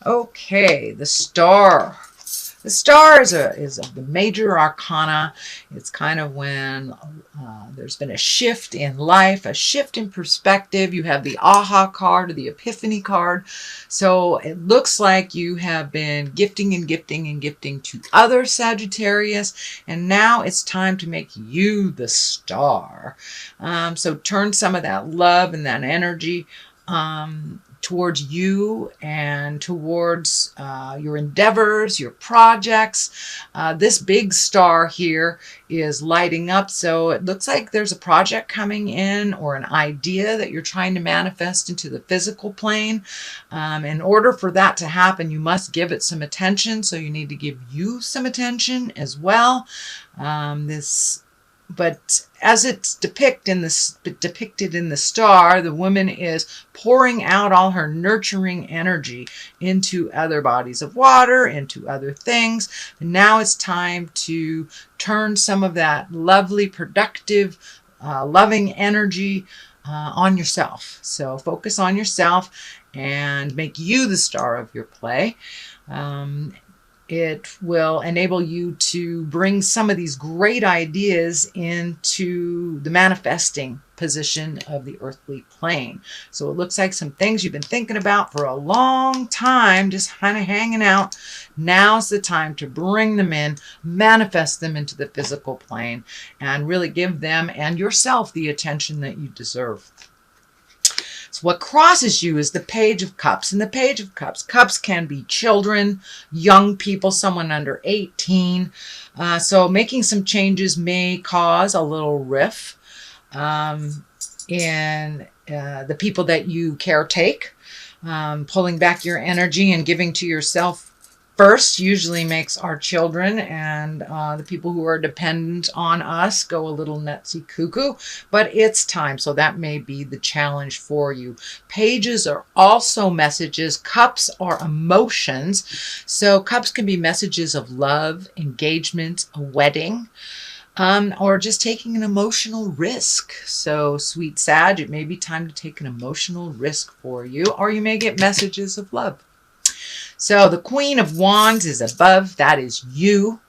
Okay, the star. The star is of the major arcana. It's kind of when there's been a shift in life, a shift in perspective. You have the aha card or the epiphany card. So it looks like you have been gifting and gifting and gifting to other Sagittarius. And now it's time to make you the star. So turn some of that love and that energy towards you and towards your endeavors, your projects. This big star here is lighting up, so it looks like there's a project coming in or an idea that you're trying to manifest into the physical plane. In order for that to happen, you must give it some attention, so you need to give you some attention as well. But as it's depicted in the star, the woman is pouring out all her nurturing energy into other bodies of water, into other things. And now it's time to turn some of that lovely, productive, loving energy on yourself. So focus on yourself and make you the star of your play. It will enable you to bring some of these great ideas into the manifesting position of the earthly plane. So it looks like some things you've been thinking about for a long time, just kind of hanging out. Now's the time to bring them in, manifest them into the physical plane, and really give them and yourself the attention that you deserve. So what crosses you is the Page of Cups. And the Page of Cups, cups can be children, young people, someone under 18. So making some changes may cause a little rift in the people that you caretake. Pulling back your energy and giving to yourself first usually makes our children and the people who are dependent on us go a little nutsy cuckoo, but it's time. So that may be the challenge for you. Pages are also messages. Cups are emotions. So cups can be messages of love, engagement, a wedding, or just taking an emotional risk. So sweet Sag, it may be time to take an emotional risk for you, or you may get messages of love. So the Queen of Wands is above. That is you.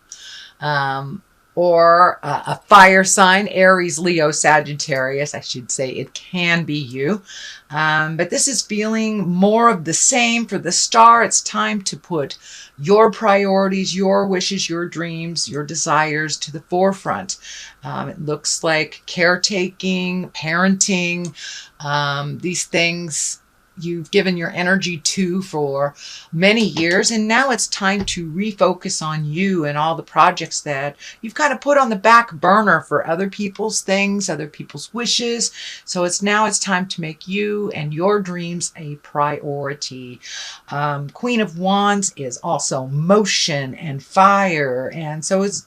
Or a fire sign, Aries, Leo, Sagittarius. I should say it can be you. But this is feeling more of the same for the star. It's time to put your priorities, your wishes, your dreams, your desires to the forefront. It looks like caretaking, parenting, these things you've given your energy to for many years, and now it's time to refocus on you and all the projects that you've kind of put on the back burner for other people's things, other people's wishes. So it's time to make you and your dreams a priority. Queen of Wands is also motion and fire, and so it's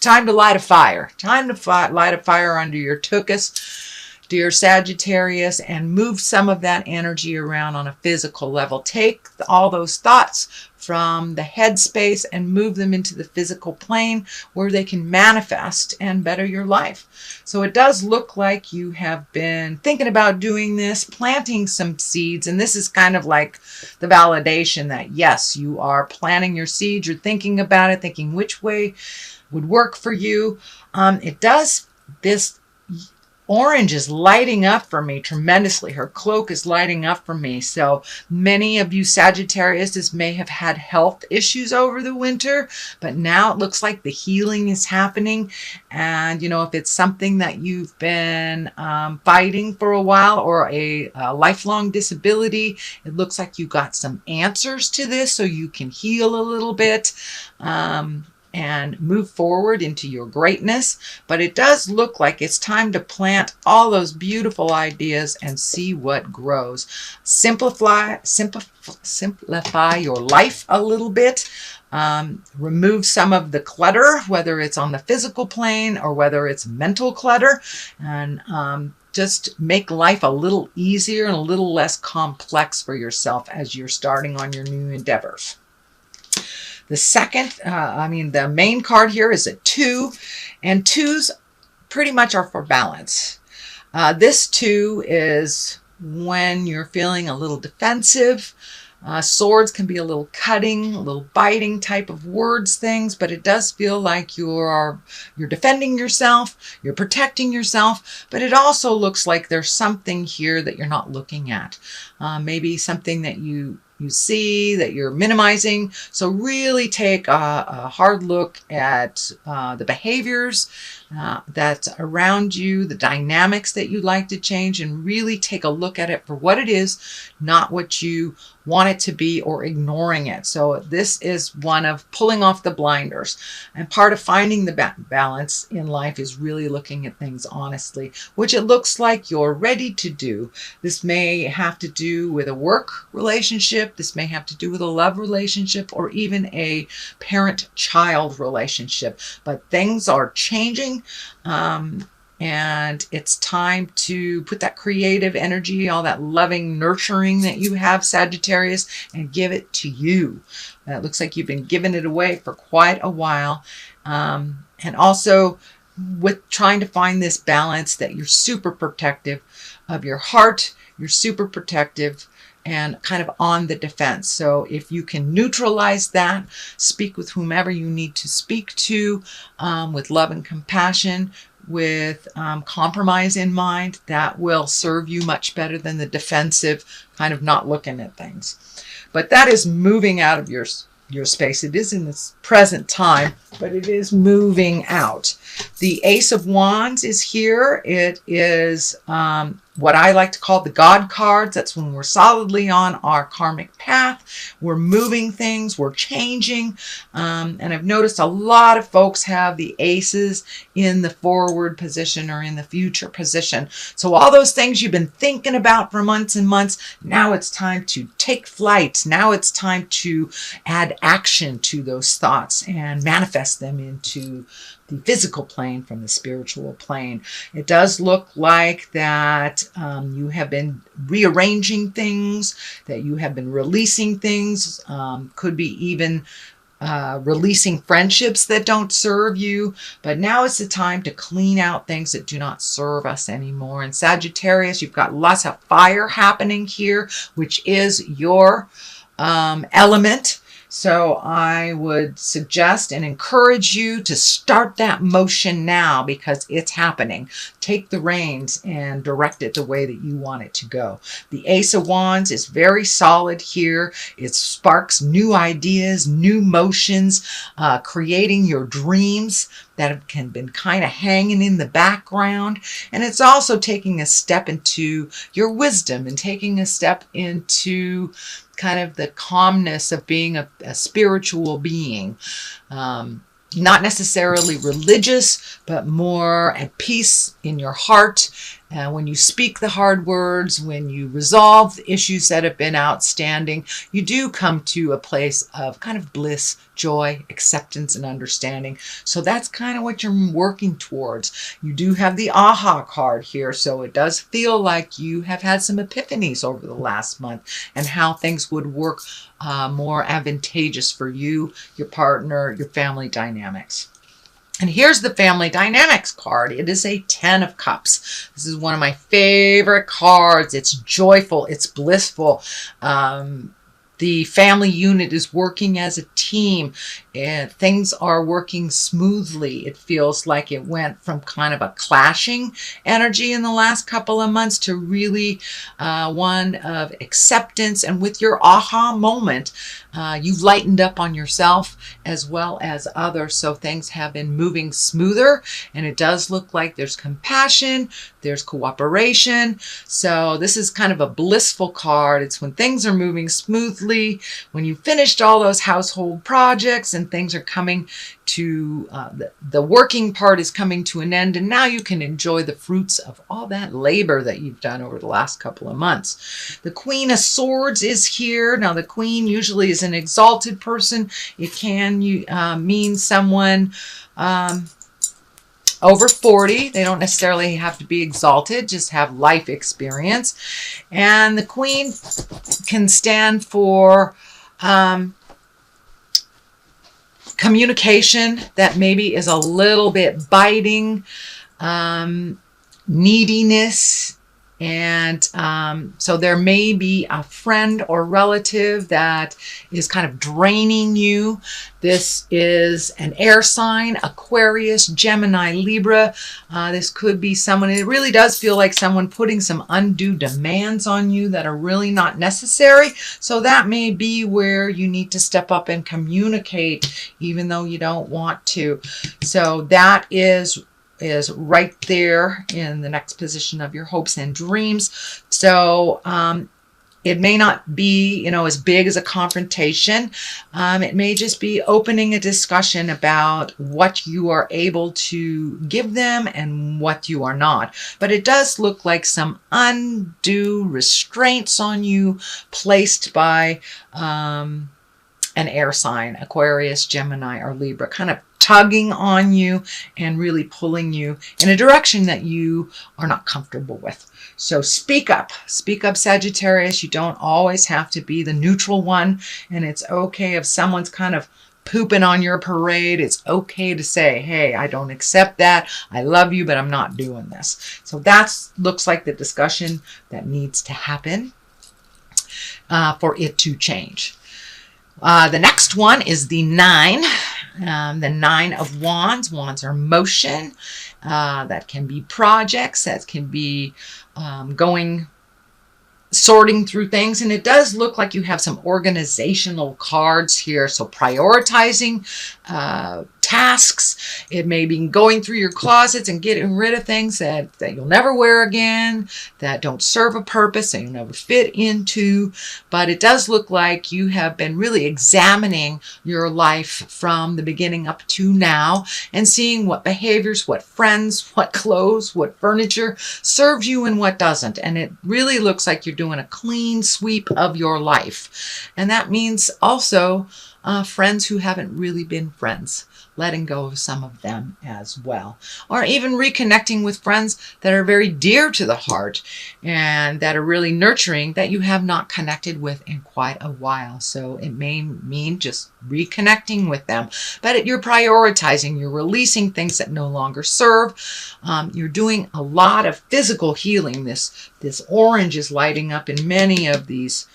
time to light a fire. Time to light a fire under your tuchus, dear Sagittarius, and move some of that energy around on a physical level. Take all those thoughts from the head space and move them into the physical plane where they can manifest and better your life. So it does look like you have been thinking about doing this, planting some seeds, and this is kind of like the validation that yes, you are planting your seeds, you're thinking about it, thinking which way would work for you. This orange is lighting up for me tremendously. Her cloak is lighting up for me. So many of you Sagittarius may have had health issues over the winter, but now it looks like the healing is happening. And, you know, if it's something that you've been fighting for a while or a lifelong disability, it looks like you got some answers to this so you can heal a little bit. And move forward into your greatness. But it does look like it's time to plant all those beautiful ideas and see what grows. Simplify your life a little bit. Remove some of the clutter, whether it's on the physical plane or whether it's mental clutter. And just make life a little easier and a little less complex for yourself as you're starting on your new endeavors. The main card here is a 2, and 2s pretty much are for balance. This 2 is when you're feeling a little defensive, Swords can be a little cutting, a little biting type of words things, but it does feel like you're defending yourself, you're protecting yourself, but it also looks like there's something here that you're not looking at. Maybe something that you see that you're minimizing. So really take a hard look at the behaviors that's around you, the dynamics that you'd like to change, and really take a look at it for what it is, not what you want it to be or ignoring it. So this is one of pulling off the blinders. And part of finding the balance in life is really looking at things honestly, which it looks like you're ready to do. This may have to do with a work relationship. This may have to do with a love relationship or even a parent-child relationship. But things are changing. And it's time to put that creative energy, all that loving, nurturing that you have, Sagittarius, and give it to you. It looks like you've been giving it away for quite a while. And also with trying to find this balance that you're super protective of your heart, you're super protective and kind of on the defense. So if you can neutralize that, speak with whomever you need to speak to with love and compassion, with compromise in mind, that will serve you much better than the defensive kind of not looking at things. But that is moving out of your space. It is in this present time, but it is moving out. The Ace of Wands is here. It is what I like to call the God cards. That's when we're solidly on our karmic path. We're moving things, we're changing. And I've noticed a lot of folks have the aces in the forward position or in the future position. So all those things you've been thinking about for months and months, now it's time to take flight. Now it's time to add action to those thoughts and manifest them into the physical plane from the spiritual plane. It does look like that you have been rearranging things, that you have been releasing things, could be even releasing friendships that don't serve you. But now is the time to clean out things that do not serve us anymore. And Sagittarius, you've got lots of fire happening here, which is your element. So I would suggest and encourage you to start that motion now because it's happening. Take the reins and direct it the way that you want it to go. The Ace of Wands is very solid here. It sparks new ideas, new motions, creating your dreams that have been kind of hanging in the background. And it's also taking a step into your wisdom and taking a step into kind of the calmness of being a spiritual being. Not necessarily religious, but more at peace in your heart. When you speak the hard words, when you resolve the issues that have been outstanding, you do come to a place of kind of bliss, joy, acceptance, and understanding. So that's kind of what you're working towards. You do have the aha card here, so it does feel like you have had some epiphanies over the last month and how things would work more advantageous for you, your partner, your family dynamics. And here's the family dynamics card. It is a 10 of Cups. This is one of my favorite cards. It's joyful. It's blissful. The family unit is working as a team and things are working smoothly. It feels like it went from kind of a clashing energy in the last couple of months to really one of acceptance. And with your aha moment, you've lightened up on yourself as well as others. So things have been moving smoother and it does look like there's compassion, there's cooperation. So this is kind of a blissful card. It's when things are moving smoothly, when you finished all those household projects and things are coming to, the working part is coming to an end, and now you can enjoy the fruits of all that labor that you've done over the last couple of months. The Queen of Swords is here. Now the Queen usually is an exalted person. It can mean someone over 40. They don't necessarily have to be exalted, just have life experience. And the Queen can stand for communication that maybe is a little bit biting, neediness, And so there may be a friend or relative that is kind of draining you. This is an air sign, Aquarius, Gemini, Libra. This could be someone, it really does feel like someone putting some undue demands on you that are really not necessary. So that may be where you need to step up and communicate, even though you don't want to. So that is right there in the next position of your hopes and dreams. So it may not be, you know, as big as a confrontation. It may just be opening a discussion about what you are able to give them and what you are not. But it does look like some undue restraints on you placed by an air sign, Aquarius, Gemini, or Libra, kind of tugging on you and really pulling you in a direction that you are not comfortable with. So speak up, Sagittarius. You don't always have to be the neutral one, and it's okay if someone's kind of pooping on your parade. It's okay to say, hey, I don't accept that. I love you, but I'm not doing this. So that looks like the discussion that needs to happen for it to change. The next one is the 9. The 9 of Wands. Wands are motion. That can be projects. That can be sorting through things. And it does look like you have some organizational cards here. So prioritizing tasks. It may be going through your closets and getting rid of things that you'll never wear again, that don't serve a purpose, that you'll never fit into. But it does look like you have been really examining your life from the beginning up to now and seeing what behaviors, what friends, what clothes, what furniture serves you and what doesn't. And it really looks like you're doing a clean sweep of your life. And that means also friends who haven't really been friends, letting go of some of them as well. Or even reconnecting with friends that are very dear to the heart and that are really nurturing that you have not connected with in quite a while. So it may mean just reconnecting with them. But you're prioritizing, you're releasing things that no longer serve. You're doing a lot of physical healing. This orange is lighting up in many of these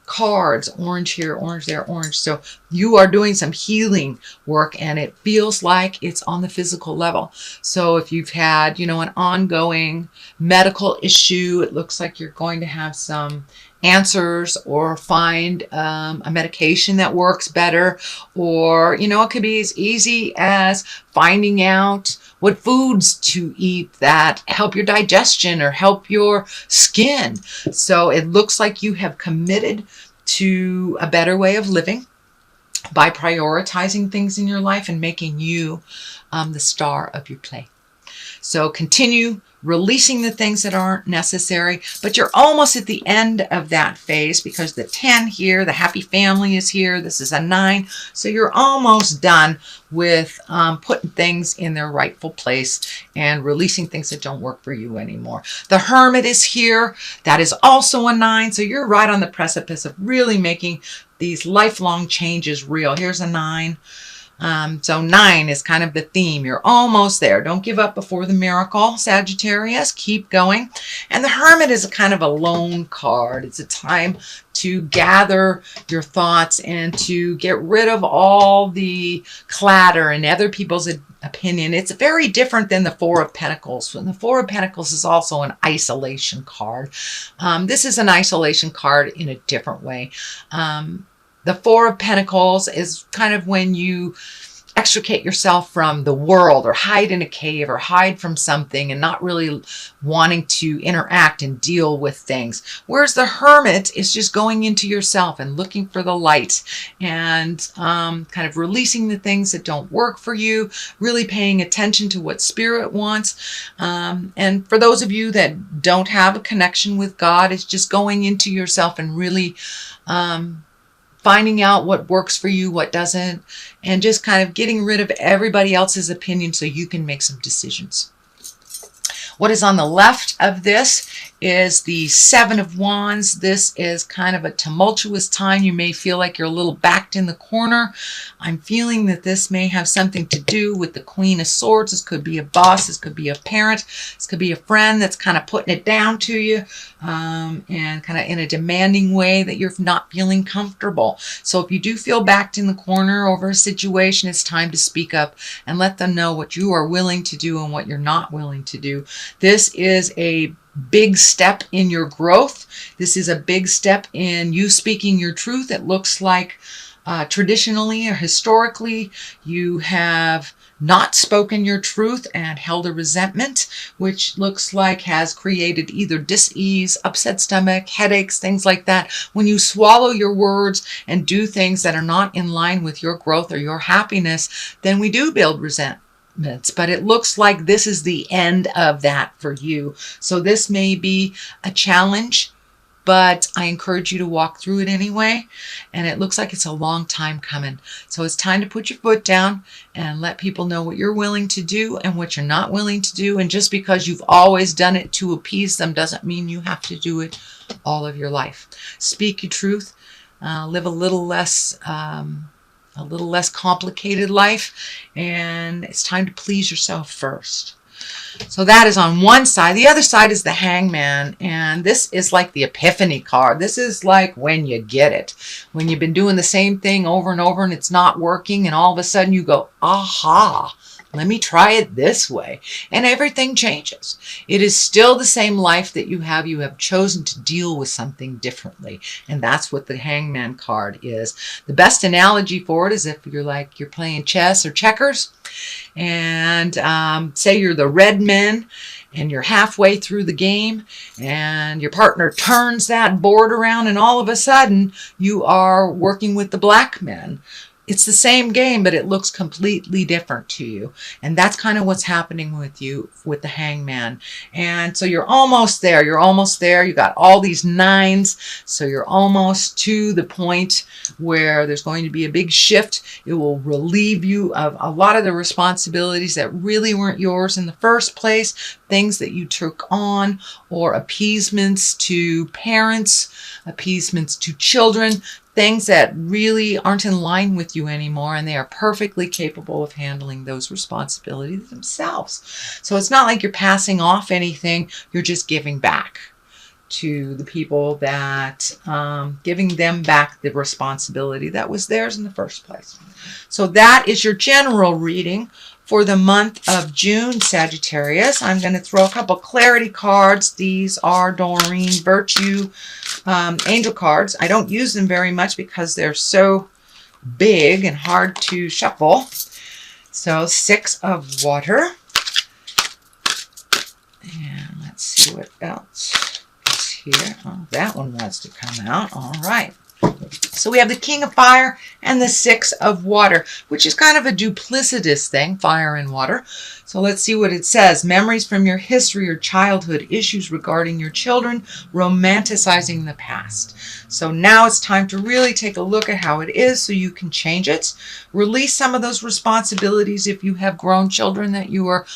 cards, orange here, orange there, orange. So you are doing some healing work and it feels like it's on the physical level. So if you've had, an ongoing medical issue, it looks like you're going to have some answers or find a medication that works better. Or, it could be as easy as finding out what foods to eat that help your digestion or help your skin. So it looks like you have committed to a better way of living by prioritizing things in your life and making you the star of your play. So continue releasing the things that aren't necessary, but you're almost at the end of that phase because the 10 here, the happy family is here. This is a 9. So you're almost done with putting things in their rightful place and releasing things that don't work for you anymore. The Hermit is here. That is also a 9. So you're right on the precipice of really making these lifelong changes real. Here's a 9. So 9 is kind of the theme. You're almost there. Don't give up before the miracle, Sagittarius. Keep going. And the Hermit is a kind of a lone card. It's a time to gather your thoughts and to get rid of all the clatter and other people's opinion. It's very different than the 4 of Pentacles. And the 4 of Pentacles is also an isolation card. This is an isolation card in a different way. The 4 of Pentacles is kind of when you extricate yourself from the world or hide in a cave or hide from something and not really wanting to interact and deal with things. Whereas the Hermit is just going into yourself and looking for the light and kind of releasing the things that don't work for you, really paying attention to what Spirit wants. And for those of you that don't have a connection with God, it's just going into yourself and really finding out what works for you, what doesn't, and just kind of getting rid of everybody else's opinion so you can make some decisions. What is on the left of this is the Seven of Wands. This is kind of a tumultuous time. You may feel like you're a little backed in the corner. I'm feeling that this may have something to do with the Queen of Swords. This could be a boss. This could be a parent. This could be a friend that's kind of putting it down to you and kind of in a demanding way that you're not feeling comfortable. So if you do feel backed in the corner over a situation, it's time to speak up and let them know what you are willing to do and what you're not willing to do. This is a big step in your growth. This is a big step in you speaking your truth. It looks like traditionally or historically you have not spoken your truth and held a resentment, which looks like has created either dis-ease, upset stomach, headaches, things like that. When you swallow your words and do things that are not in line with your growth or your happiness, then we do build resentments. But it looks like this is the end of that for you. So this may be a challenge, but I encourage you to walk through it anyway. And it looks like it's a long time coming. So it's time to put your foot down and let people know what you're willing to do and what you're not willing to do. And just because you've always done it to appease them doesn't mean you have to do it all of your life. Speak your truth. Live a little less complicated life. And it's time to please yourself first. So that is on one side. The other side is the Hangman. And this is like the epiphany card. This is like when you get it. When you've been doing the same thing over and over and it's not working. And all of a sudden you go, aha, let me try it this way. And everything changes. It is still the same life that you have. You have chosen to deal with something differently. And that's what the Hangman card is. The best analogy for it is if you're playing chess or checkers. And say you're the red men and you're halfway through the game and your partner turns that board around and all of a sudden you are working with the black men. It's the same game, but it looks completely different to you. And that's kind of what's happening with you with the Hangman. And so you're almost there. You're almost there. You got all these nines. So you're almost to the point where there's going to be a big shift. It will relieve you of a lot of the responsibilities that really weren't yours in the first place. Things that you took on, or appeasements to parents, appeasements to children, things that really aren't in line with you anymore, and they are perfectly capable of handling those responsibilities themselves. So it's not like you're passing off anything, you're just giving back to the people that, giving them back the responsibility that was theirs in the first place. So that is your general reading for the month of June, Sagittarius. I'm going to throw a couple clarity cards. These are Doreen Virtue angel cards. I don't use them very much because they're so big and hard to shuffle. So 6 of water. And let's see what else is here. Oh, that one wants to come out. All right. So we have the King of Fire and the 6 of Water, which is kind of a duplicitous thing, fire and water. So let's see what it says. Memories from your history or childhood, issues regarding your children, romanticizing the past. So now it's time to really take a look at how it is so you can change it. Release some of those responsibilities if you have grown children that you are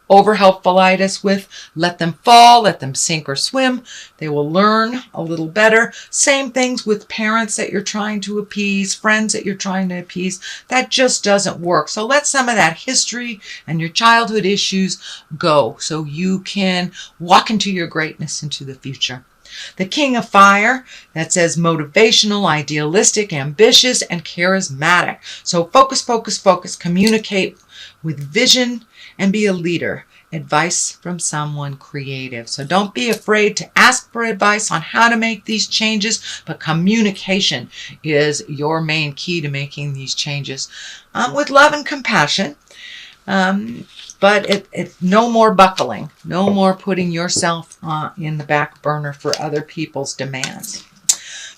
over helpfulitis with. Let them fall, let them sink or swim. They will learn a little better. Same things with parents that you're trying to appease, friends that you're trying to appease. That just doesn't work. So let some of that history and your childhood issues go so you can walk into your greatness into the future. The King of Fire, that says motivational, idealistic, ambitious, and charismatic. So focus, focus, focus. Communicate with vision and be a leader. Advice from someone creative. So don't be afraid to ask for advice on how to make these changes, but communication is your main key to making these changes with love and compassion. But it's no more buckling, no more putting yourself in the back burner for other people's demands.